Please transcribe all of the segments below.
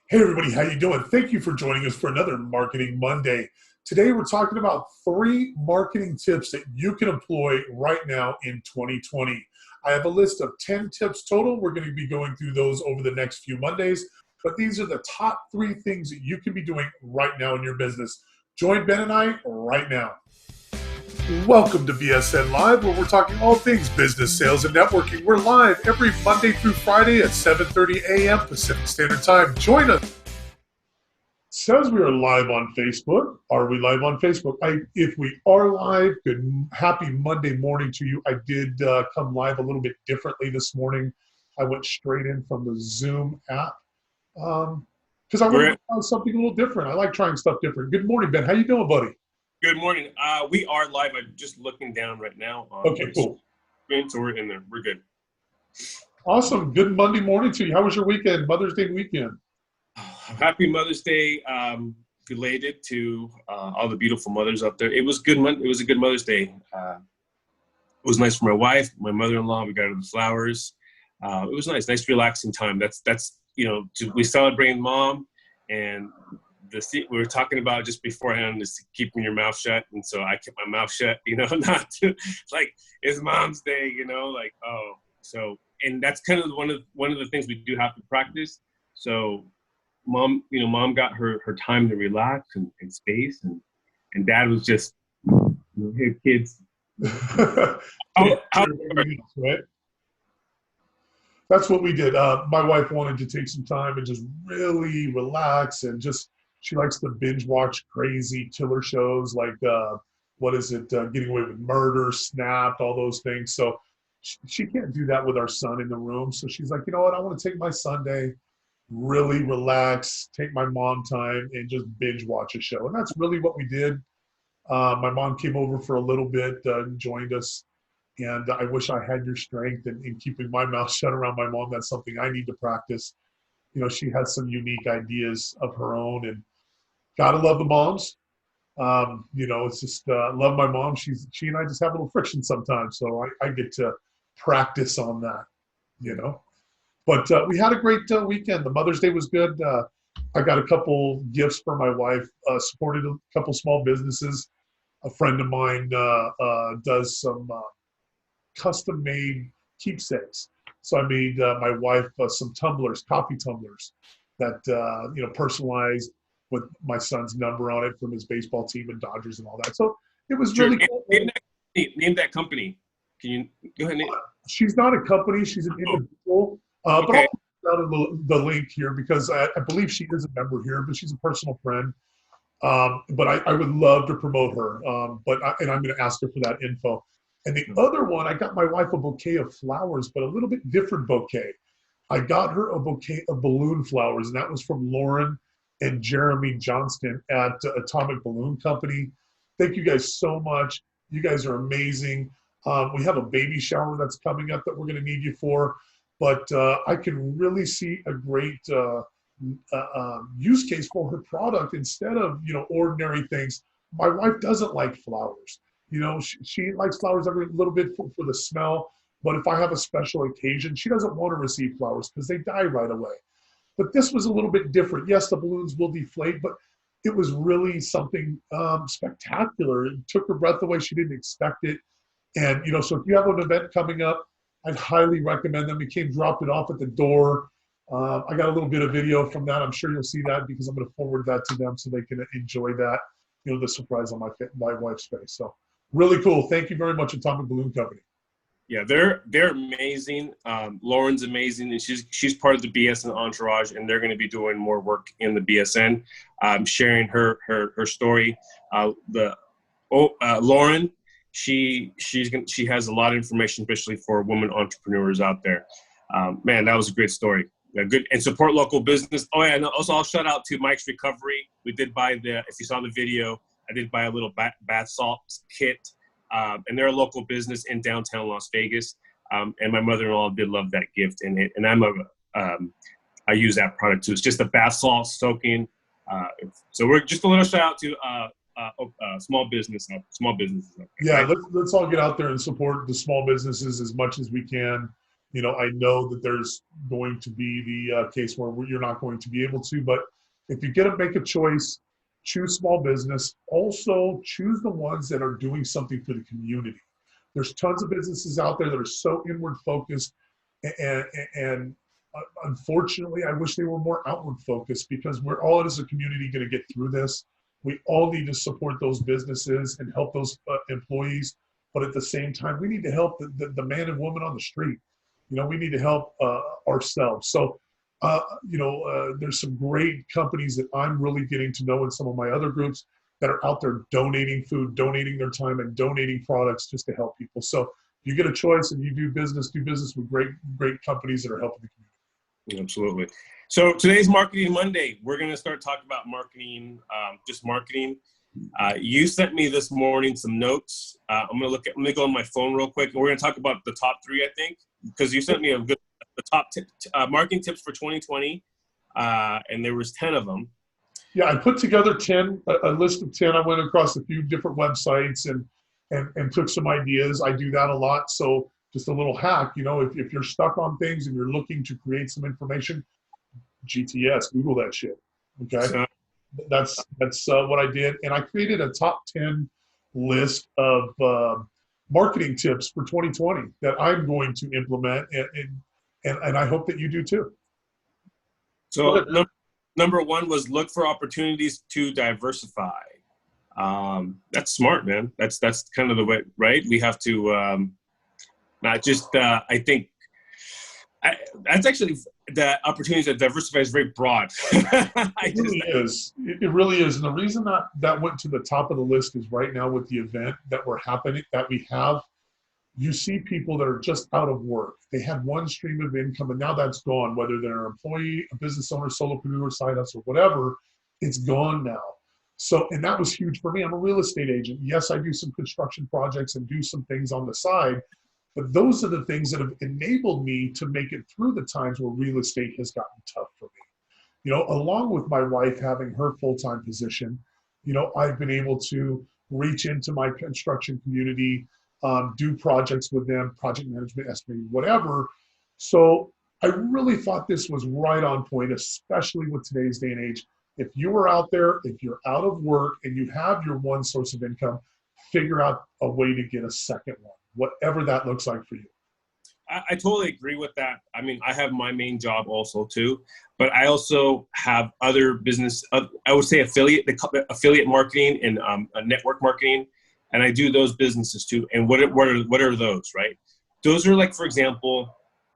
Hey everybody, how you doing? Thank you for joining us for another Marketing Monday. Today we're talking about 3 marketing tips that you can employ right now in 2020. I have a list of 10 tips total. We're going to be going through those over the next few Mondays, but these are the top 3 things that you can be doing right now in your business. Join Ben and I right now. Welcome to BSN Live, where we're talking all things business, sales, and networking. We're live every Monday through Friday at 7:30 a.m. Pacific Standard Time. Join us. It says we are live on Facebook. Are we live on Facebook? If we are live, happy Monday morning to you. I did come live a little bit differently this morning. I went straight in from the Zoom app because I wanted to try something a little different. I like trying stuff different. Good morning, Ben. How you doing, buddy? Good morning. We are live. I'm just looking down right now. Okay, cool. So we're in there. We're good. Awesome. Good Monday morning to you. How was your weekend, Mother's Day weekend? Happy Mother's Day. Related to all the beautiful mothers out there. It was good. It was a good Mother's Day. It was nice for my wife, my mother-in-law. We got her the flowers. It was nice relaxing time. That's we celebrated Mom, and we were talking about just beforehand is keeping your mouth shut, and so I kept my mouth shut. Not to, like it's Mom's Day. And that's kind of one of the things we do have to practice. So Mom got her time to relax and space, and Dad was just, hey kids. Right? That's what we did. My wife wanted to take some time and just really relax, and she likes to binge watch crazy killer shows like Getting Away with Murder, Snapped, all those things. So she can't do that with our son in the room. So she's like, you know what? I want to take my Sunday, really relax, take my mom time, and just binge watch a show. And that's really what we did. My mom came over for a little bit, joined us, and I wish I had your strength in keeping my mouth shut around my mom. That's something I need to practice. She has some unique ideas of her own, and gotta love the moms. It's just love my mom. She and I just have a little friction sometimes, so I get to practice on that. But we had a great weekend. The Mother's Day was good. I got a couple gifts for my wife. Supported a couple small businesses. A friend of mine does some custom-made keepsakes. So I made my wife some tumblers, coffee tumblers, that personalized with my son's number on it from his baseball team and Dodgers and all that. So it was really cool. Name that company. Can you go ahead? She's not a company. She's an individual. But I'll put down the link here because I believe she is a member here, but she's a personal friend. But I would love to promote her. And I'm going to ask her for that info. And the other one, I got my wife a bouquet of flowers, but a little bit different bouquet. I got her a bouquet of balloon flowers, and that was from Lauren and Jeremy Johnston at Atomic Balloon Company. Thank you guys so much. You guys are amazing. We have a baby shower that's coming up that we're going to need you for, but I can really see a great use case for her product instead of ordinary things. My wife doesn't like flowers. She likes flowers every little bit for the smell, but if I have a special occasion, she doesn't want to receive flowers because they die right away. But this was a little bit different. Yes, the balloons will deflate, but it was really something spectacular. It took her breath away. She didn't expect it. And, so if you have an event coming up, I'd highly recommend them. We dropped it off at the door. I got a little bit of video from that. I'm sure you'll see that because I'm going to forward that to them so they can enjoy that, the surprise on my wife's face. So really cool. Thank you very much, Atomic Balloon Company. Yeah, they're amazing. Lauren's amazing, and she's part of the BSN entourage, and they're going to be doing more work in the BSN, sharing her story. Lauren, she has a lot of information, especially for women entrepreneurs out there. Man, that was a great story. Good, and support local business. Oh yeah, and also I'll shout out to Mike's Recovery. We did buy if you saw the video, I did buy a little bath salt kit. And they're a local business in downtown Las Vegas. And my mother-in-law did love that gift. And I use that product too. It's just a bath salt soaking. So we're just a little shout out to small businesses. Yeah, let's all get out there and support the small businesses as much as we can. I know that there's going to be the case where you're not going to be able to, but if you get to make a choice, choose small business. Also, choose the ones that are doing something for the community. There's tons of businesses out there that are so inward focused, and unfortunately, I wish they were more outward focused, because we're all as a community going to get through this. We all need to support those businesses and help those employees, but at the same time, we need to help the man and woman on the street. We need to help ourselves. So, there's some great companies that I'm really getting to know in some of my other groups that are out there donating food, donating their time, and donating products just to help people. So you get a choice and you do business with great companies that are helping the community. Absolutely. So today's Marketing Monday. We're going to start talking about marketing, just marketing. You sent me this morning some notes. I'm going to go on my phone real quick. And we're going to talk about the top 3, I think, because you sent me the top marketing tips for 2020, and there was 10 of them. Yeah, I put together 10, a list of 10. I went across a few different websites and took some ideas. I do that a lot. So just a little hack, if you're stuck on things and you're looking to create some information, GTS, Google that shit. Okay. So, that's what I did. And I created a top 10 list of marketing tips for 2020 that I'm going to implement. And I hope that you do too. So number 1 was look for opportunities to diversify. That's smart, man. That's kind of the way, right? We have to not just, I think, that's actually the opportunities to diversify is very broad. It really is. It really is. And the reason that went to the top of the list is right now with the event that we have, you see people that are just out of work. They had one stream of income and now that's gone, whether they're an employee, a business owner, solopreneur, side hustle, whatever, it's gone now. So, and that was huge for me. I'm a real estate agent. Yes, I do some construction projects and do some things on the side, but those are the things that have enabled me to make it through the times where real estate has gotten tough for me. Along with my wife having her full-time position, I've been able to reach into my construction community, do projects with them, project management, estimating, whatever. So I really thought this was right on point, especially with today's day and age. If you are out there, if you're out of work and you have your one source of income, figure out a way to get a second one, whatever that looks like for you. I totally agree with that. I mean, I have my main job also too, but I also have other business, I would say affiliate marketing and network marketing. And I do those businesses too. And what are those, right? Those are like, for example,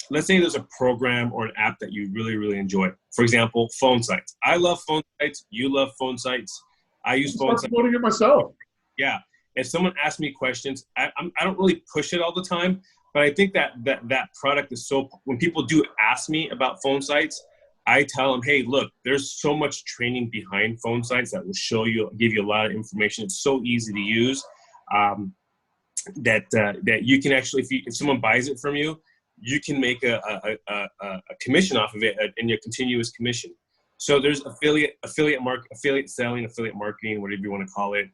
let's say there's a program or an app that you really, really enjoy. For example, phone sites. I love phone sites. You love phone sites. I use phone sites. I'm promoting it myself. Yeah. If someone asks me questions, I don't really push it all the time, but I think that product is so, when people do ask me about phone sites, I tell them, hey, look, there's so much training behind phone sites that will show you, give you a lot of information. It's so easy to use that you can actually, if someone buys it from you, you can make a commission off of it in your continuous commission. So there's affiliate selling, affiliate marketing, whatever you want to call it.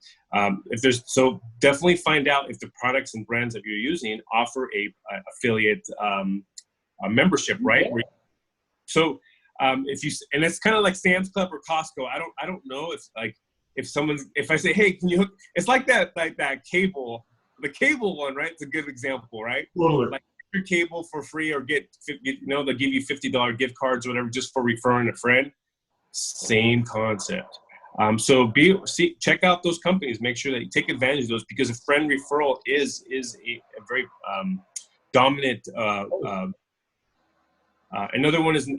So definitely find out if the products and brands that you're using offer a affiliate a membership, right? Yeah. So and it's kind of like Sam's Club or Costco. I don't know if I say, hey, can you hook? It's like that cable, the cable one, right? It's a good example, right? Totally. Like your cable for free or they'll give you $50 gift cards or whatever just for referring a friend. Same concept. So check out those companies. Make sure that you take advantage of those because a friend referral is a very dominant. Another one is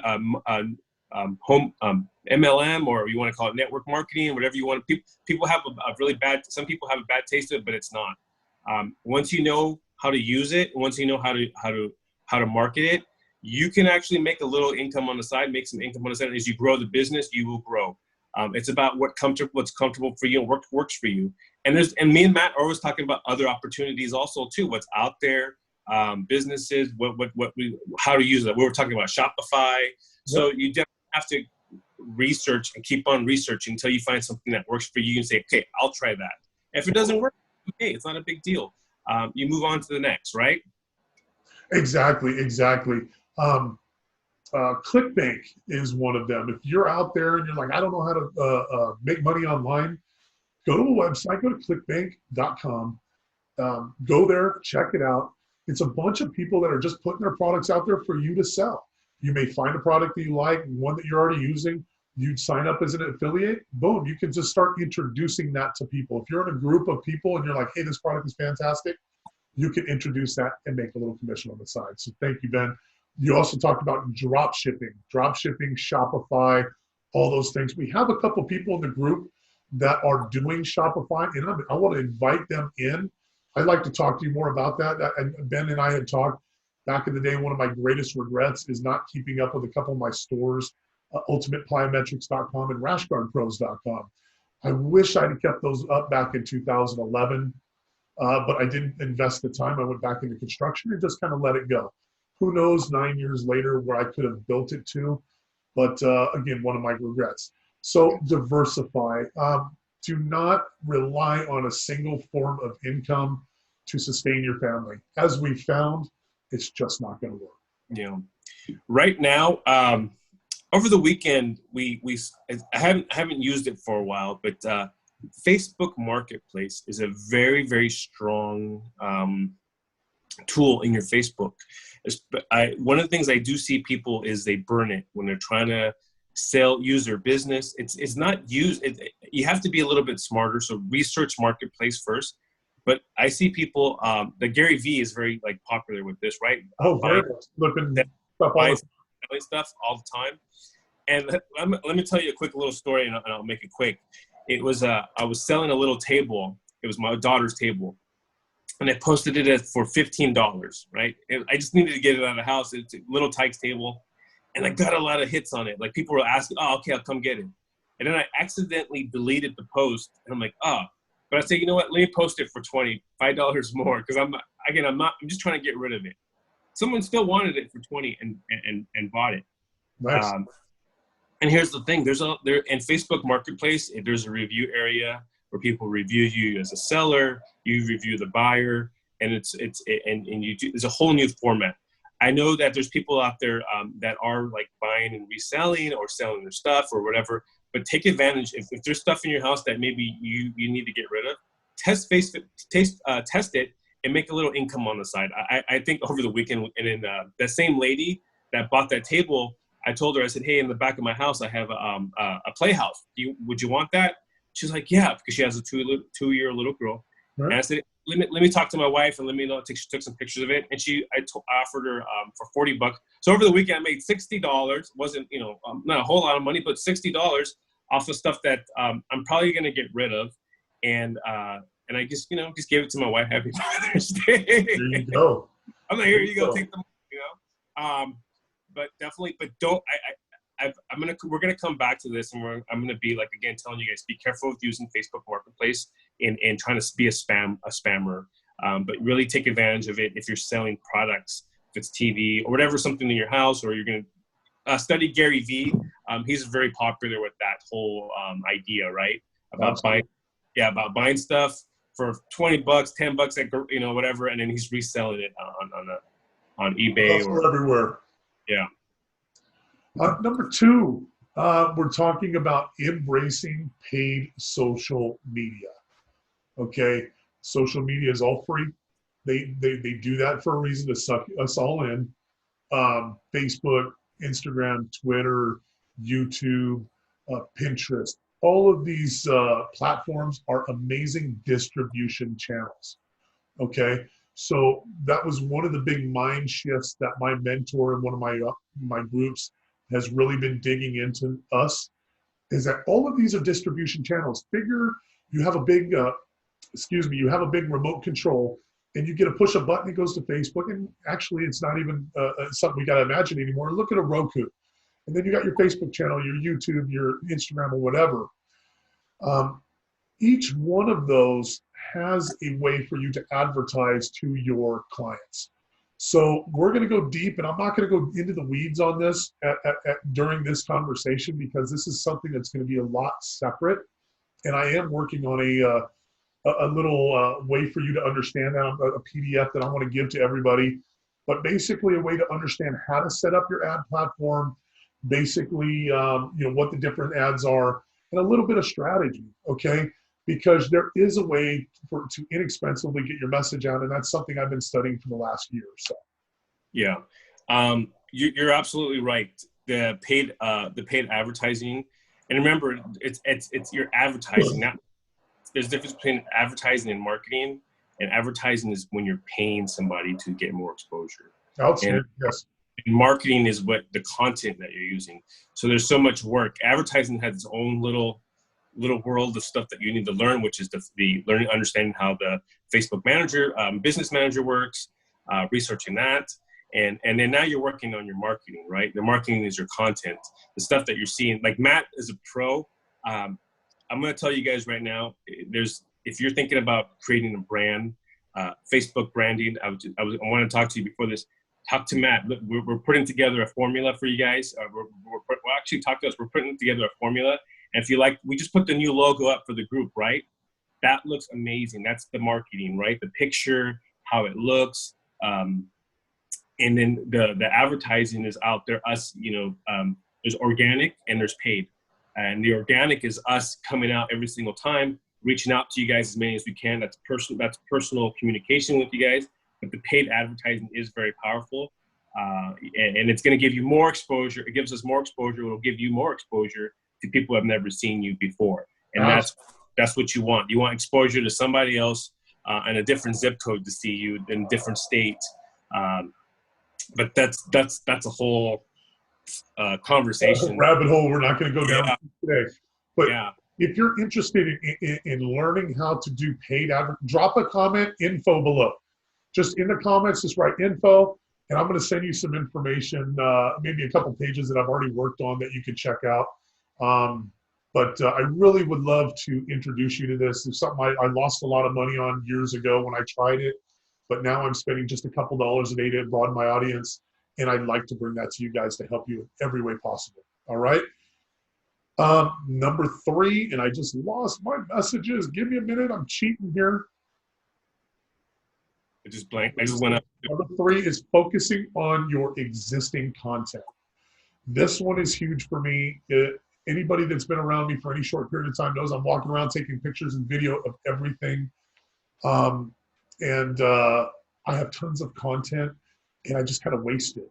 home MLM, or you want to call it network marketing, whatever you want. People have some people have a bad taste of it, but it's not. Once you know how to use it, once you know how to market it, you can actually make a little income on the side, make some income on the side. As you grow the business, you will grow. It's about what's comfortable for you and works for you. And me and Matt are always talking about other opportunities also too. What's out there, businesses, how to use it. We were talking about Shopify. So you definitely have to research and keep on researching until you find something that works for you and say, okay, I'll try that. If it doesn't work, okay, it's not a big deal. You move on to the next, right? Exactly, exactly. Um, Clickbank is one of them. If you're out there and you're like, I don't know how to make money online, go to a website, go to clickbank.com, go there, check it out. It's a bunch of people that are just putting their products out there for you to sell. You may find a product that you like, one that you're already using. You'd sign up as an affiliate. Boom, you can just start introducing that to people. If you're in a group of people and you're like, hey, this product is fantastic, you can introduce that and make a little commission on the side. So thank you, Ben. You also talked about drop shipping, Shopify, all those things. We have a couple people in the group that are doing Shopify, and I want to invite them in. I'd like to talk to you more about that. And Ben and I had talked back in the day. One of my greatest regrets is not keeping up with a couple of my stores, ultimateplyometrics.com and rashguardpros.com. I wish I'd kept those up back in 2011. But I didn't invest the time. I went back into construction and just kind of let it go. Who knows 9 years later where I could have built it to. But again, one of my regrets. So diversify. Do not rely on a single form of income to sustain your family. As we found, it's just not going to work. Yeah. Right now, over the weekend, I haven't used it for a while, but Facebook Marketplace is a very, very strong tool in your Facebook. One of the things I do see people is they burn it when they're trying to use their business. It's not used. You have to be a little bit smarter. So research Marketplace first. But I see people. The Gary V is very popular with this, right? Oh, very much. Looking stuff all the time. And let me tell you a quick little story, and I'll make it quick. It was I was selling a little table. It was my daughter's table, and I posted it for $15. Right? I just needed to get it out of the house. It's a little Tykes table, and I got a lot of hits on it. Like people were asking, "Oh, okay, I'll come get it." And then I accidentally deleted the post, and I'm like, "Oh." But I say, you know what? Let me post it for $25 more because I'm just trying to get rid of it. Someone still wanted it for $20 and bought it. Nice. And here's the thing: there in Facebook Marketplace, there's a review area where people review you as a seller, you review the buyer, and there's a whole new format. I know that there's people out there that are buying and reselling or selling their stuff or whatever. But take advantage if there's stuff in your house that maybe you need to get rid of. Test it and make a little income on the side. I think over the weekend, and then that same lady that bought that table, I told her, I said, hey, in the back of my house, I have a playhouse. Would you want that? She's like, yeah, because she has a two-year little girl. Right. And I said, let me talk to my wife and let me know. She took some pictures of it, and I offered her for $40. So over the weekend, I made $60. Wasn't not a whole lot of money, but $60 off of stuff that I'm probably gonna get rid of, and I just gave it to my wife. Happy Mother's Day. There you go. I'm like, here you go, take the money, but definitely, but don't. We're gonna come back to this, and I'm gonna be again telling you guys, be careful with using Facebook Marketplace and trying to be a spammer. But really take advantage of it if you're selling products, if it's TV or whatever, something in your house, or you're gonna study Gary V. He's very popular with that whole idea, right? About buying stuff for $20, $10 at whatever, and then he's reselling it on eBay or everywhere. Yeah. Number two, we're talking about embracing paid social media. Okay, social media is all free. They do that for a reason, to suck us all in. Facebook, Instagram, Twitter, YouTube, Pinterest. All of these platforms are amazing distribution channels. Okay, so that was one of the big mind shifts that my mentor in one of my groups has really been digging into us, is that all of these are distribution channels. Figure you have a big, you have a big remote control, and you get to push a button, it goes to Facebook, and actually it's not even something we got to imagine anymore. Look at a Roku, and then you got your Facebook channel, your YouTube, your Instagram, or whatever. Each one of those has a way for you to advertise to your clients. So we're going to go deep, and I'm not going to go into the weeds on this during this conversation, because this is something that's going to be a lot separate. And I am working on a little way for you to understand that, a PDF that I want to give to everybody. but basically a way to understand how to set up your ad platform, basically, what the different ads are, and a little bit of strategy, okay? Because there is a way to inexpensively get your message out, and that's something I've been studying for the last year or so. Yeah, you're absolutely right. The paid advertising, and remember, it's your advertising. Not there's a difference between advertising and marketing. And advertising is when you're paying somebody to get more exposure. Outstanding, yes. And marketing is what the content that you're using. So there's so much work. Advertising has its own little world of stuff that you need to learn, which is the learning, understanding how the Facebook manager, business manager works, researching that. And then now you're working on your marketing, right? The marketing is your content, the stuff that you're seeing. Like Matt is a pro. I'm going to tell you guys right now, if you're thinking about creating a brand, Facebook branding, I want to talk to you before this. Talk to Matt. Look, we're putting together a formula for you guys. Actually talk to us. We're putting together a formula. And if you like, we just put the new logo up for the group, right? That looks amazing. That's the marketing, right? The picture, how it looks. And then the advertising is out there. There's organic and there's paid. And the organic is us coming out every single time, reaching out to you guys as many as we can. That's personal communication with you guys. But the paid advertising is very powerful, and it's going to give you more exposure. It gives us more exposure. It will give you more exposure to people who have never seen you before, and that's what you want. You want exposure to somebody else in a different zip code to see you in a different state. But that's a whole conversation. Rabbit hole we're not going to go down today. But yeah. If you're interested in learning how to do paid advertising, drop a comment, info below. Just in the comments, just write info, and I'm going to send you some information, maybe a couple pages that I've already worked on that you can check out. But I really would love to introduce you to this. It's something I lost a lot of money on years ago when I tried it, but now I'm spending just a couple dollars a day to broaden my audience, and I'd like to bring that to you guys to help you in every way possible. All right? Number 3, and I just lost my messages. Give me a minute. I'm cheating here. It just blanked. I just went up. Number 3 is focusing on your existing content. This one is huge for me. Anybody that's been around me for any short period of time knows I'm walking around taking pictures and video of everything. I have tons of content, and I just kind of waste it.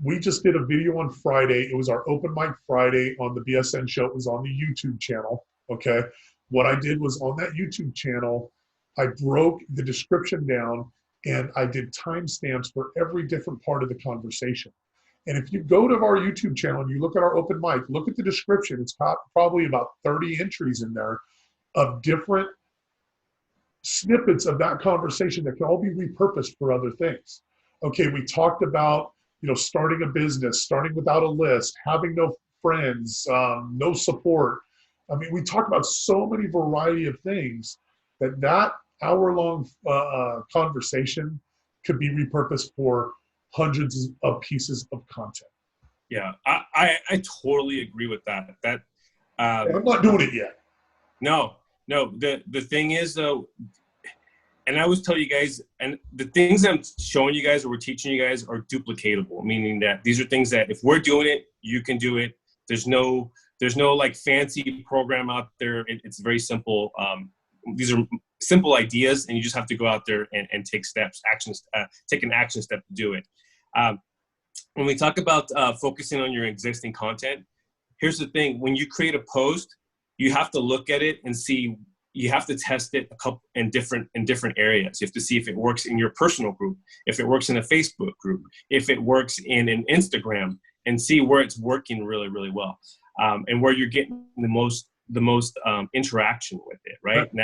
We just did a video on Friday. It was our open mic Friday on the BSN show. It was on the YouTube channel, okay? What I did was on that YouTube channel, I broke the description down, and I did timestamps for every different part of the conversation. And if you go to our YouTube channel and you look at our open mic, look at the description. It's got probably about 30 entries in there of different snippets of that conversation that can all be repurposed for other things. Okay, we talked about, starting a business, starting without a list, having no friends, no support. I mean, we talk about so many variety of things that hour-long conversation could be repurposed for hundreds of pieces of content. Yeah, I totally agree with that. I'm not doing it yet. No. The thing is, though, and I always tell you guys, and the things I'm showing you guys or we're teaching you guys are duplicatable, meaning that these are things that if we're doing it, you can do it. There's no like fancy program out there. It's very simple. These are simple ideas, and you just have to go out there and take take an action step to do it. When we talk about focusing on your existing content, here's the thing. When you create a post, you have to look at it and see. You have to test it in different areas. You have to see if it works in your personal group, if it works in a Facebook group, if it works in an Instagram, and see where it's working really, really well, and where you're getting the most interaction with it, right? And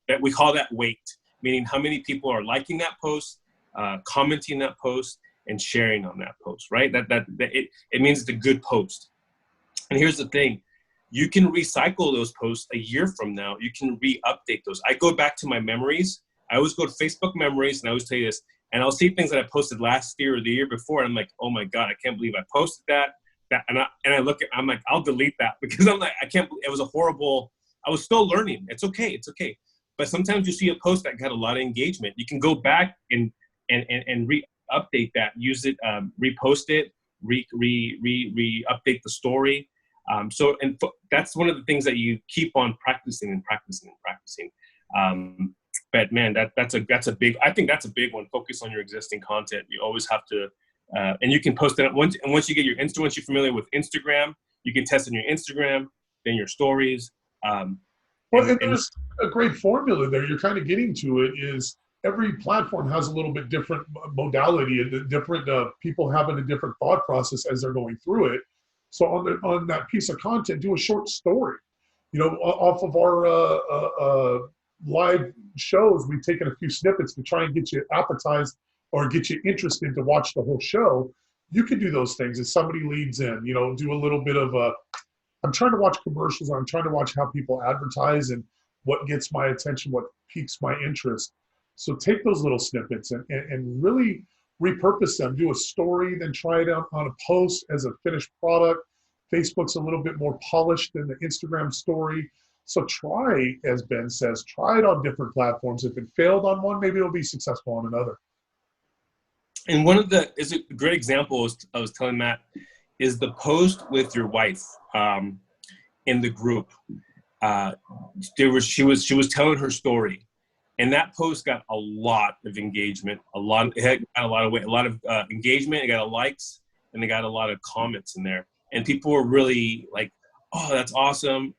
that we call that weight, meaning how many people are liking that post, commenting that post, and sharing on that post, right? It means it's a good post. And here's the thing. You can recycle those posts a year from now. You can re-update those. I go back to my memories. I always go to Facebook memories, and I always tell you this, and I'll see things that I posted last year or the year before, and I'm like, oh my God, I can't believe I posted that. And I look at, I'm like, I'll delete that because I'm like, I can't believe it was a horrible, I was still learning. It's okay. But sometimes you see a post that got a lot of engagement. You can go back and update that, use it, repost it, update the story. That's one of the things that you keep on practicing and practicing and practicing. But man, that's a big, I think that's a big one. Focus on your existing content. You always have to, and you can post it once you get once you're familiar with Instagram, you can test on your Instagram, then your stories. And there's a great formula there. You're kind of getting to it is every platform has a little bit different modality and different people having a different thought process as they're going through it. So on that piece of content, do a short story. Off of our live shows, we've taken a few snippets to try and get you appetized or get you interested to watch the whole show. You can do those things as somebody leads in, do a little bit of I'm trying to watch commercials. I'm trying to watch how people advertise and what gets my attention, what piques my interest. So take those little snippets and really repurpose them. Do a story, then try it out on a post as a finished product. Facebook's a little bit more polished than the Instagram story. So try, as Ben says, try it on different platforms. If it failed on one, maybe it'll be successful on another. And is a great example I was telling Matt is the post with your wife in the group. She was telling her story, and that post got a lot of engagement. It got a lot of engagement. It got a likes, and it got a lot of comments in there. And people were really like, "Oh, that's awesome!"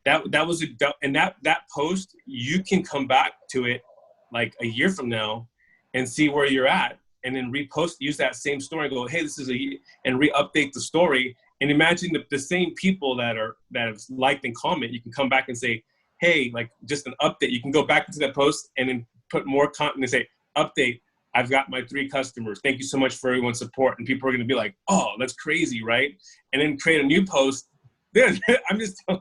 That post, you can come back to it like a year from now and see where you're at, and then use that same story and go, hey, and re-update the story. And imagine the same people that have liked and comment, you can come back and say, hey, like just an update. You can go back into that post and then put more content and say, update, I've got my 3 customers. Thank you so much for everyone's support. And people are going to be like, oh, that's crazy, right? And then create a new post. Then I'm just I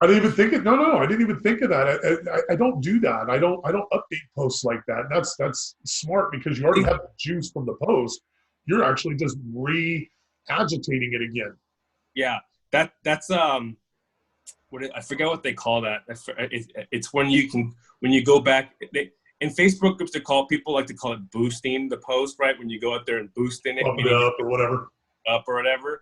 didn't even think it. No, I didn't even think of that. I don't do that. I don't update posts like that. That's smart because you already have the juice from the post. You're actually just re-agitating it again. Yeah, that's I forget what they call that. It's when you go back. In Facebook groups, people like to call it boosting the post, right? When you go out there and boosting it, bump it up or whatever.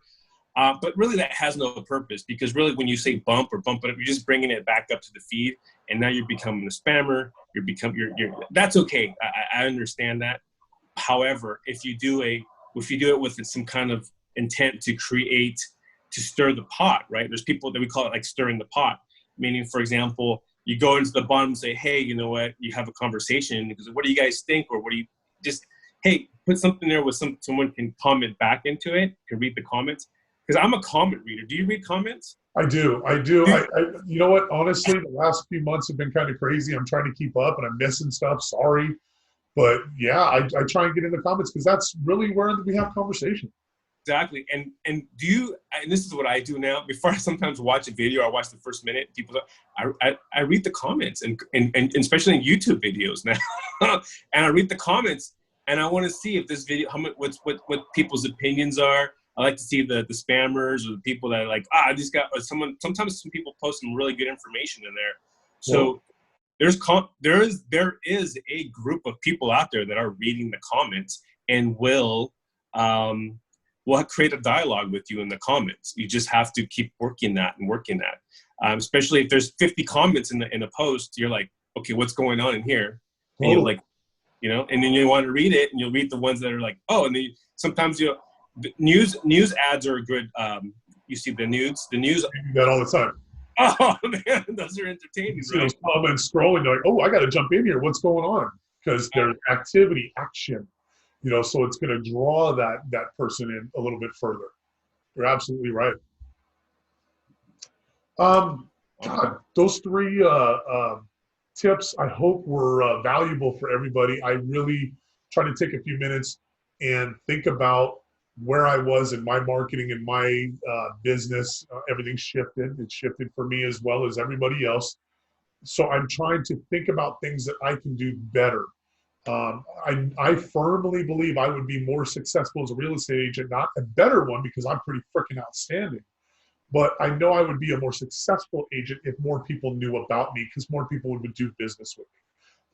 But really that has no purpose because really when you say bump or bump it up, you're just bringing it back up to the feed, and now you're becoming a spammer. That's okay. I understand that. However, if you do it with some kind of intent to stir the pot, right? There's people that we call it like stirring the pot, meaning, for example, you go into the bottom and say, hey, you know what? You have a conversation because what do you guys think? Or hey, put something there where someone can comment back into it, can read the comments. Because I'm a comment reader. Do you read comments? I do. You know what? Honestly, the last few months have been kind of crazy. I'm trying to keep up and I'm missing stuff. Sorry. But yeah, I try and get in the comments because that's really where we have conversation. Exactly. And this is what I do now. Before I sometimes watch a video, I watch the first minute. I read the comments and especially in YouTube videos now. And I read the comments and I want to see if this video, what people's opinions are. I like to see the spammers or the people that are like, sometimes some people post some really good information in there. So there is a group of people out there that are reading the comments and will create a dialogue with you in the comments. You just have to keep working that. Especially if there's 50 comments in a post, you're like, okay, what's going on in here? And you're like, and then you want to read it and you'll read the ones that are like, oh, and then sometimes news ads are good. You see the news. You do that all the time. Oh man, those are entertaining. You see those comments scrolling, like, oh, I got to jump in here. What's going on? Because there's activity, action. So it's going to draw that person in a little bit further. You're absolutely right. God, those 3 tips I hope were valuable for everybody. I really try to take a few minutes and think about where I was in my marketing and my business. Everything shifted. It shifted for me as well as everybody else. So I'm trying to think about things that I can do better. I firmly believe I would be more successful as a real estate agent, not a better one because I'm pretty freaking outstanding. But I know I would be a more successful agent if more people knew about me because more people would do business with me.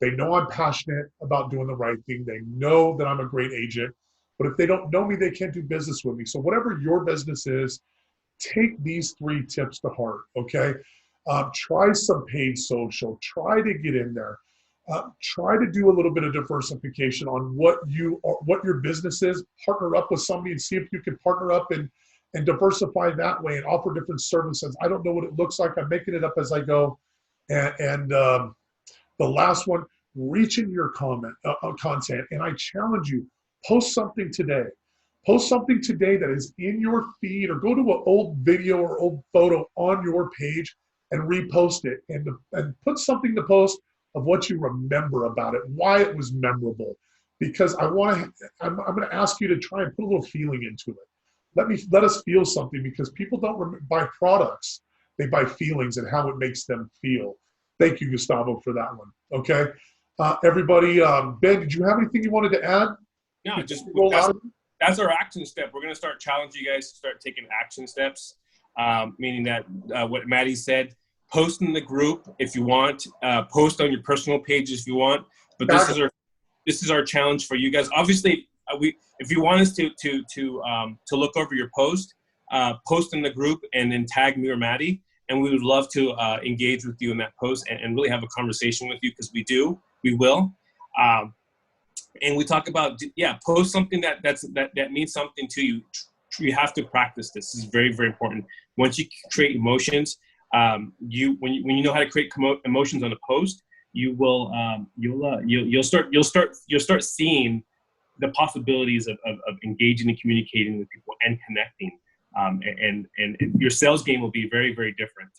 They know I'm passionate about doing the right thing. They know that I'm a great agent. But if they don't know me, they can't do business with me. So whatever your business is, take these 3 tips to heart, okay? Try some paid social. Try to get in there. Try to do a little bit of diversification on what your business is. Partner up with somebody and see if you can partner up and diversify that way and offer different services. I don't know what it looks like. I'm making it up as I go. And the last one, reach in your content. And I challenge you, post something today. Post something today that is in your feed, or go to an old video or old photo on your page and repost it, and put something to post of what you remember about it, why it was memorable. Because I'm going to ask you to try and put a little feeling into it. Let us feel something, because people don't buy products. They buy feelings and how it makes them feel. Thank you, Gustavo, for that one. Okay. Everybody, Ben, did you have anything you wanted to add? No, that's our action step. We're going to start challenging you guys to start taking action steps, meaning that what Maddie said, post in the group if you want, post on your personal pages if you want. But this is our challenge for you guys. Obviously, if you want us to look over your post, post in the group and then tag me or Maddie, and we would love to engage with you in that post and really have a conversation with you, because we will. And we talk about, post something that means something to you. You have to practice this. This is very, very important. Once you create emotions, when you know how to create emotions on a post, you'll start seeing the possibilities of engaging and communicating with people and connecting. And your sales game will be very, very different.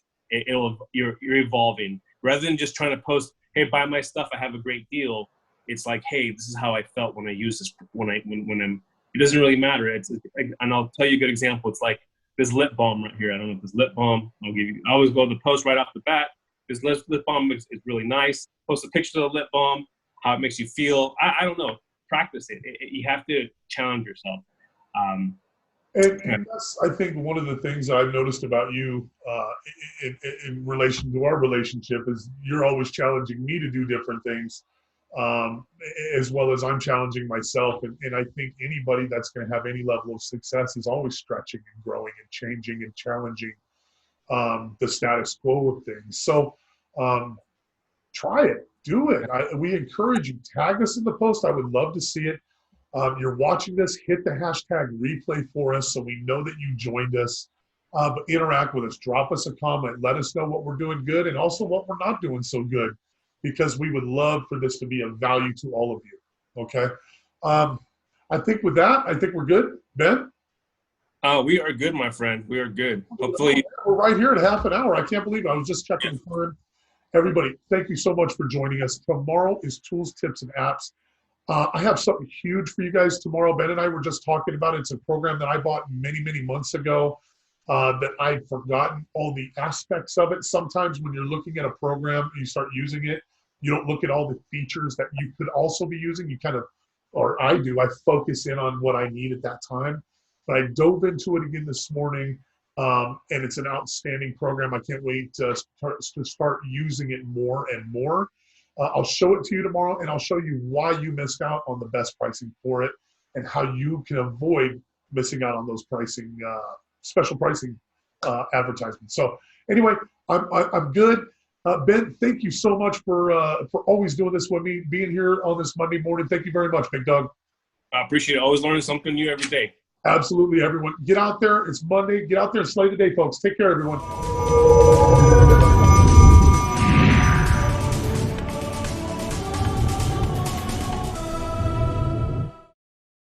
You're evolving, rather than just trying to post, hey, buy my stuff, I have a great deal. It's like, hey, this is how I felt when I use this. It doesn't really matter. And I'll tell you a good example. It's like this lip balm right here. I don't know if this lip balm. I always go to the post right off the bat. This lip balm is really nice. Post a picture of the lip balm, how it makes you feel. I don't know. Practice it. You have to challenge yourself. And that's, I think, one of the things that I've noticed about you in relation to our relationship is you're always challenging me to do different things, as well as I'm challenging myself. And I think anybody that's going to have any level of success is always stretching and growing and changing and challenging the status quo of things. So try it. Do it. We encourage you. Tag us in the post. I would love to see it. You're watching this, hit the hashtag replay for us so we know that you joined us. But interact with us. Drop us a comment. Let us know what we're doing good and also what we're not doing so good, because we would love for this to be of value to all of you. Okay. I think with that, I think we're good. Ben? We are good, my friend. We are good. Hopefully. We're right here at half an hour. I can't believe it. I was just checking the time. Everybody, thank you so much for joining us. Tomorrow is Tools, Tips, and Apps. I have something huge for you guys tomorrow. Ben and I were just talking about it. It's a program that I bought many, many months ago that I'd forgotten all the aspects of it. Sometimes when you're looking at a program and you start using it, you don't look at all the features that you could also be using. You kind of, or I do, I focus in on what I need at that time. But I dove into it again this morning, and it's an outstanding program. I can't wait to start using it more and more. I'll show it to you tomorrow, and I'll show you why you missed out on the best pricing for it and how you can avoid missing out on those pricing, special pricing advertisements. So anyway, I'm good. Ben, thank you so much for always doing this with me, being here on this Monday morning. Thank you very much, Big Doug. I appreciate it. Always learning something new every day. Absolutely, everyone. Get out there. It's Monday. Get out there and slay the day, folks. Take care, everyone.